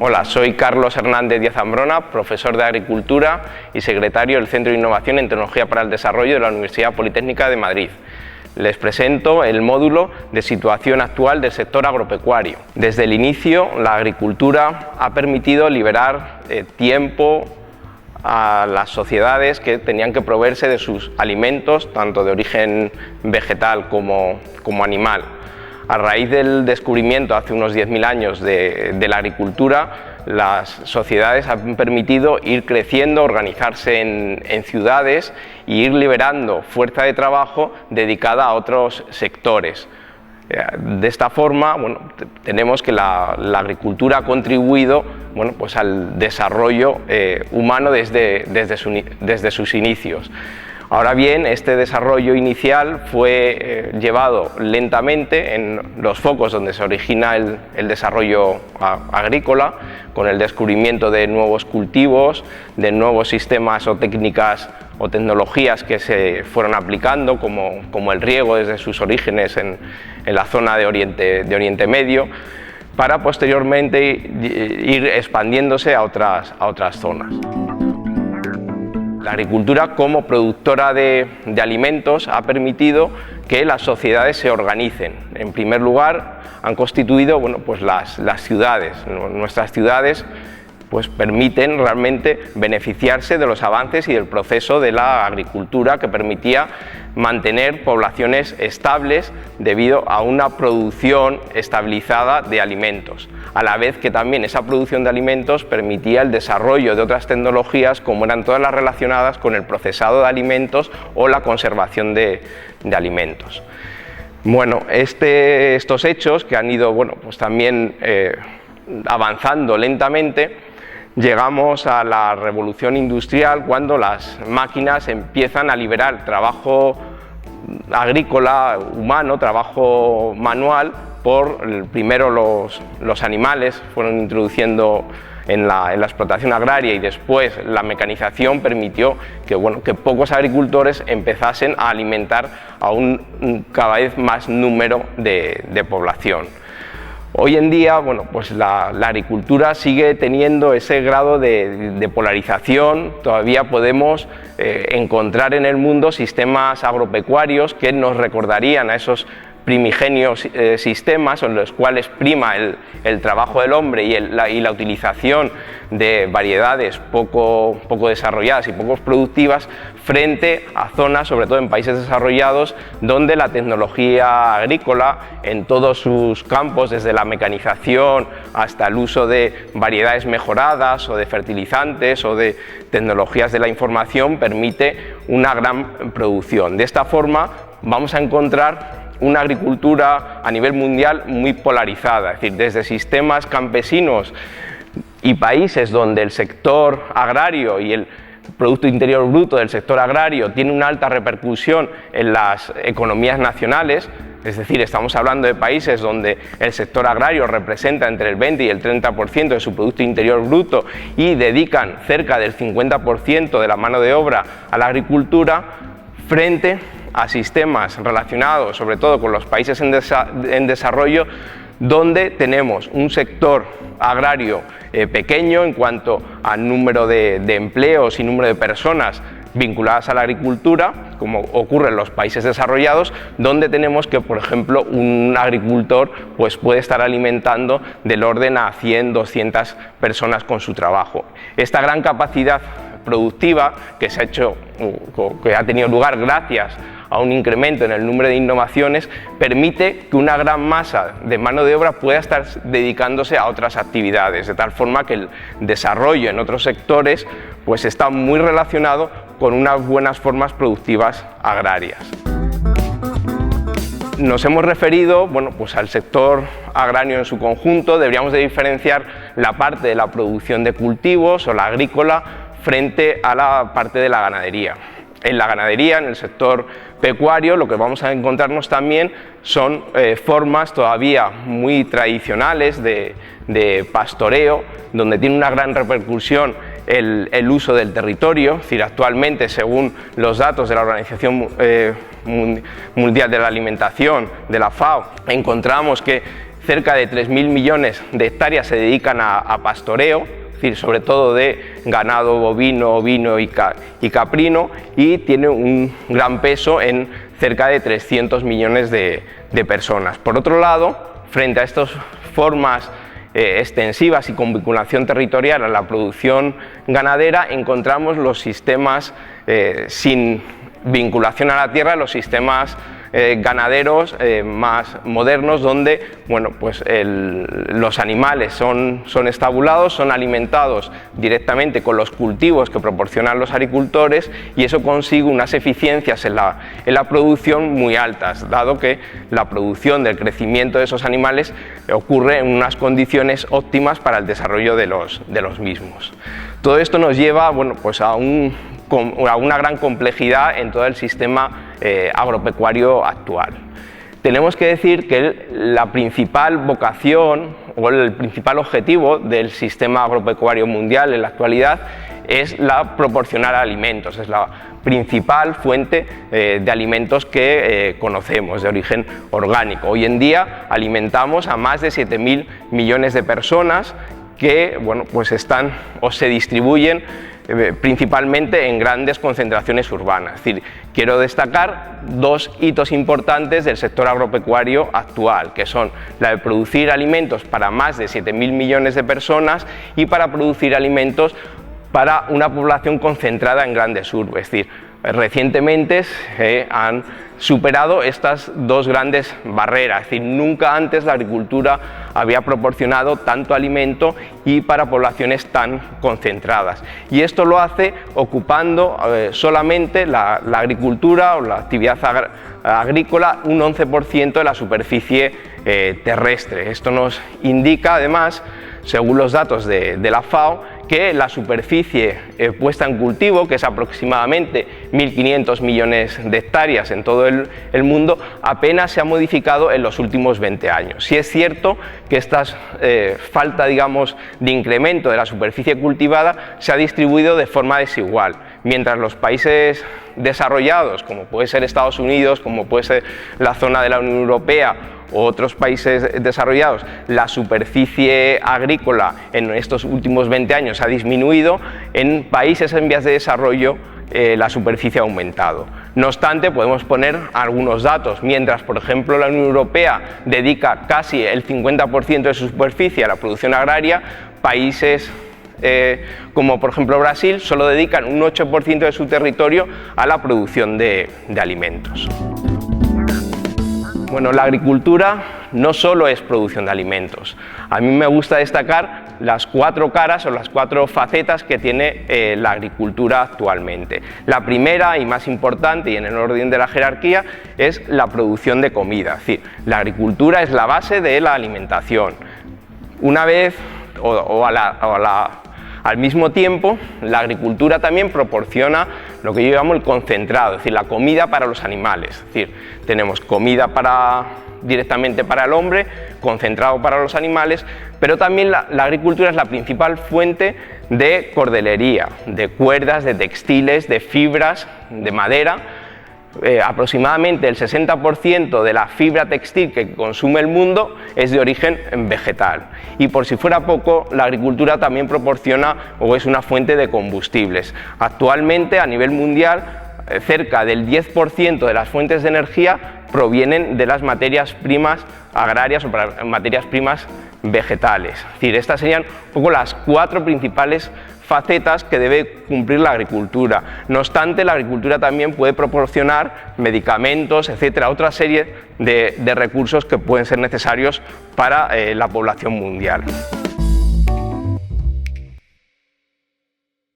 Hola, soy Carlos Hernández Díaz Ambrona, profesor de Agricultura y secretario del Centro de Innovación en Tecnología para el Desarrollo de la Universidad Politécnica de Madrid. Les presento el módulo de situación actual del sector agropecuario. Desde el inicio, la agricultura ha permitido liberar tiempo a las sociedades que tenían que proveerse de sus alimentos, tanto de origen vegetal como animal. A raíz del descubrimiento hace unos 10.000 años de la agricultura, las sociedades han permitido ir creciendo, organizarse en ciudades e ir liberando fuerza de trabajo dedicada a otros sectores. De esta forma, tenemos que la agricultura ha contribuido pues al desarrollo humano desde sus inicios. Ahora bien, este desarrollo inicial fue llevado lentamente en los focos donde se origina el desarrollo agrícola, con el descubrimiento de nuevos cultivos, de nuevos sistemas o técnicas o tecnologías que se fueron aplicando, como el riego desde sus orígenes en la zona de Oriente Medio, para posteriormente ir expandiéndose a otras zonas. La agricultura como productora de alimentos ha permitido que las sociedades se organicen. En primer lugar, han constituido pues las ciudades. Nuestras ciudades pues permiten realmente beneficiarse de los avances y del proceso de la agricultura, que permitía mantener poblaciones estables debido a una producción estabilizada de alimentos, a la vez que también esa producción de alimentos permitía el desarrollo de otras tecnologías, como eran todas las relacionadas con el procesado de alimentos o la conservación de alimentos. Estos hechos, que han ido pues también avanzando lentamente, llegamos a la revolución industrial, cuando las máquinas empiezan a liberar trabajo agrícola humano, trabajo manual. Primero los animales fueron introduciendo en la explotación agraria, y después la mecanización permitió que pocos agricultores empezasen a alimentar a un cada vez más número de población. Hoy en día, pues la agricultura sigue teniendo ese grado de polarización. Todavía podemos encontrar en el mundo sistemas agropecuarios que nos recordarían a esos primigenios sistemas en los cuales prima el trabajo del hombre y la utilización de variedades poco desarrolladas y poco productivas, frente a zonas, sobre todo en países desarrollados, donde la tecnología agrícola en todos sus campos, desde la mecanización hasta el uso de variedades mejoradas o de fertilizantes o de tecnologías de la información, permite una gran producción. De esta forma vamos a encontrar una agricultura a nivel mundial muy polarizada, es decir, desde sistemas campesinos y países donde el sector agrario y el Producto Interior Bruto del sector agrario tiene una alta repercusión en las economías nacionales. Es decir, estamos hablando de países donde el sector agrario representa entre el 20 y el 30% de su Producto Interior Bruto y dedican cerca del 50% de la mano de obra a la agricultura, frente a sistemas relacionados sobre todo con los países en desarrollo, donde tenemos un sector agrario pequeño en cuanto al número de empleos y número de personas vinculadas a la agricultura, como ocurre en los países desarrollados, donde tenemos que, por ejemplo, un agricultor pues puede estar alimentando del orden a 100, 200 personas con su trabajo. Esta gran capacidad productiva que ha tenido lugar gracias a un incremento en el número de innovaciones, permite que una gran masa de mano de obra pueda estar dedicándose a otras actividades, de tal forma que el desarrollo en otros sectores pues está muy relacionado con unas buenas formas productivas agrarias. Nos hemos referido pues al sector agrario en su conjunto. Deberíamos de diferenciar la parte de la producción de cultivos o la agrícola frente a la parte de la ganadería. En la ganadería, en el sector pecuario, lo que vamos a encontrarnos también son formas todavía muy tradicionales de pastoreo, donde tiene una gran repercusión el uso del territorio. Es decir, actualmente, según los datos de la Organización Mundial de la Alimentación, de la FAO, encontramos que cerca de 3.000 millones de hectáreas se dedican a pastoreo, es decir, sobre todo de ganado bovino, ovino y caprino, y tiene un gran peso en cerca de 300 millones de personas. Por otro lado, frente a estas formas extensivas y con vinculación territorial a la producción ganadera, encontramos los sistemas sin vinculación a la tierra, los sistemas ganaderos más modernos, donde bueno, pues los animales son estabulados, son alimentados directamente con los cultivos que proporcionan los agricultores, y eso consigue unas eficiencias en la producción muy altas, dado que la producción del crecimiento de esos animales ocurre en unas condiciones óptimas para el desarrollo de los mismos. Todo esto nos lleva, bueno, pues a una gran complejidad en todo el sistema agropecuario actual. Tenemos que decir que la principal vocación o el principal objetivo del sistema agropecuario mundial en la actualidad es la proporcionar alimentos, es la principal fuente de alimentos que conocemos, de origen orgánico. Hoy en día alimentamos a más de 7.000 millones de personas que bueno, pues están o se distribuyen principalmente en grandes concentraciones urbanas. Es decir, quiero destacar dos hitos importantes del sector agropecuario actual, que son la de producir alimentos para más de 7.000 millones de personas y para producir alimentos para una población concentrada en grandes urbes. Es decir, recientemente han superado estas dos grandes barreras, es decir, nunca antes la agricultura había proporcionado tanto alimento y para poblaciones tan concentradas. Y esto lo hace ocupando solamente la agricultura o la actividad agrícola un 11% de la superficie terrestre. Esto nos indica además, según los datos de la FAO, que la superficie puesta en cultivo, que es aproximadamente 1.500 millones de hectáreas en todo el mundo, apenas se ha modificado en los últimos 20 años. Sí es cierto que esta falta, digamos, de incremento de la superficie cultivada se ha distribuido de forma desigual. Mientras los países desarrollados, como puede ser Estados Unidos, como puede ser la zona de la Unión Europea o otros países desarrollados, la superficie agrícola en estos últimos 20 años ha disminuido, en países en vías de desarrollo la superficie ha aumentado. No obstante, podemos poner algunos datos. Mientras, por ejemplo, la Unión Europea dedica casi el 50% de su superficie a la producción agraria, países como por ejemplo Brasil solo dedican un 8% de su territorio a la producción de alimentos. Bueno, la agricultura no solo es producción de alimentos. A mí me gusta destacar las cuatro caras o las cuatro facetas que tiene la agricultura actualmente. La primera y más importante, y en el orden de la jerarquía, es la producción de comida. Es decir, la agricultura es la base de la alimentación. Una vez al mismo tiempo, la agricultura también proporciona lo que yo llamo el concentrado, es decir, la comida para los animales. Es decir, tenemos comida directamente para el hombre, concentrado para los animales, pero también la agricultura es la principal fuente de cordelería, de cuerdas, de textiles, de fibras, de madera. Aproximadamente el 60% de la fibra textil que consume el mundo es de origen vegetal, y por si fuera poco, la agricultura también proporciona o es una fuente de combustibles. Actualmente, a nivel mundial, cerca del 10% de las fuentes de energía provienen de las materias primas agrarias o materias primas vegetales. Es decir, estas serían un poco las cuatro principales facetas que debe cumplir la agricultura. No obstante, la agricultura también puede proporcionar medicamentos, etcétera, otra serie de recursos que pueden ser necesarios para la población mundial.